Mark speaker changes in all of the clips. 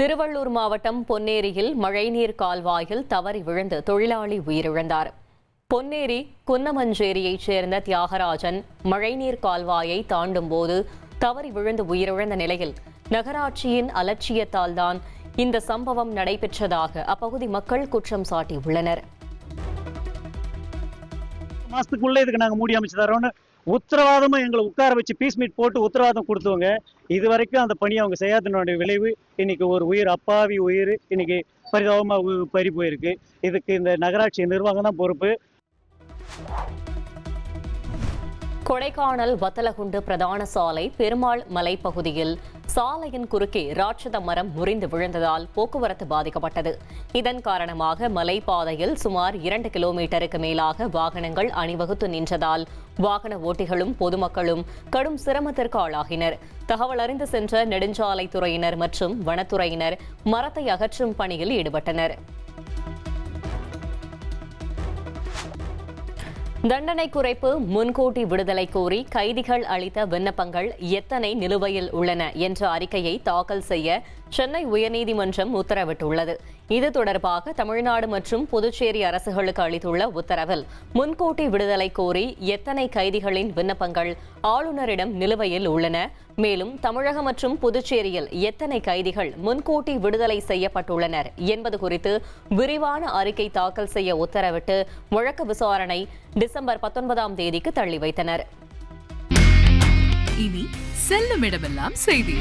Speaker 1: திருவள்ளூர் மாவட்டம் பொன்னேரியில் மழைநீர் கால்வாயில் தவறி விழுந்து தொழிலாளி உயிரிழந்தார். பொன்னேரி குன்னமஞ்சேரியைச் சேர்ந்த தியாகராஜன் மழைநீர் கால்வாயை தாண்டும் போது தவறி விழுந்து உயிரிழந்த நிலையில் நகராட்சியின் அலட்சியத்தால் தான் இந்த சம்பவம் நடைபெற்றதாக அப்பகுதி மக்கள் குற்றம் சாட்டியுள்ளனர்.
Speaker 2: மாசத்துக்குள்ள இதுக்கு நாங்க மூடி அமைச்சு தரோம்னு உத்தரவாதமா எங்களை உட்கார வச்சு பீஸ் மீட் போட்டு உத்தரவாதம் கொடுத்தவங்க இது வரைக்கும் அந்த பணியை அவங்க செய்யாதனுடைய விளைவு இன்னைக்கு ஒரு உயிர், அப்பாவி உயிர் இன்னைக்கு பரிதாபமா பறி போயிருக்கு. இதுக்கு இந்த நகராட்சி நிர்வாகம் தான் பொறுப்பு.
Speaker 1: கொடைக்கானல் வத்தலகுண்டு பிரதான சாலை பெருமாள் மலைப்பகுதியில் சாலையின் குறுக்கே ராட்சத மரம் முறிந்து விழுந்ததால் போக்குவரத்து பாதிக்கப்பட்டது. இதன் காரணமாக மலைப்பாதையில் சுமார் 2 கிலோமீட்டருக்கு மேலாக வாகனங்கள் அணிவகுத்து நின்றதால் வாகன ஓட்டிகளும் பொதுமக்களும் கடும் சிரமத்திற்கு ஆளாகினர். தகவல் அறிந்து சென்ற நெடுஞ்சாலைத்துறையினர் மற்றும் வனத்துறையினர் மரத்தை அகற்றும் பணியில் ஈடுபட்டனர். தண்டனை குறைப்பு, முன்கூட்டி விடுதலை கோரி கைதிகள் அளித்த விண்ணப்பங்கள் எத்தனை நிலுவையில் உள்ளன என்ற அறிக்கையை தாக்கல் செய்ய சென்னை உயர்நீதிமன்றம் உத்தரவிட்டுள்ளது. இது தொடர்பாக தமிழ்நாடு மற்றும் புதுச்சேரி அரசுகளுக்கு அளித்துள்ள உத்தரவில் முன்கூட்டி விடுதலை கோரி எத்தனை கைதிகளின் விண்ணப்பங்கள் ஆளுநரிடம் நிலுவையில் உள்ளன, மேலும் தமிழகம் மற்றும் புதுச்சேரியில் எத்தனை கைதிகள் முன்கூட்டி விடுதலை செய்யப்பட்டுள்ளனர் என்பது குறித்து விரிவான அறிக்கை தாக்கல் செய்ய உத்தரவிட்டு வழக்கு விசாரணை டிசம்பர் 19ஆம் தேதிக்கு தள்ளி வைத்தனர்.
Speaker 3: இனி செல்லும் இடமெல்லாம் செய்தி.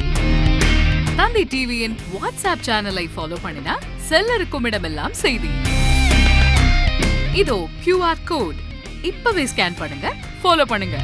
Speaker 3: தந்தி டிவியின் வாட்ஸ்அப் சேனலை ஃபாலோ பண்ணினா செல்ல இருக்கும் இடமெல்லாம் செய்தி. இதோ QR கோட் இப்பவே ஸ்கேன் பண்ணுங்க, ஃபாலோ பண்ணுங்க.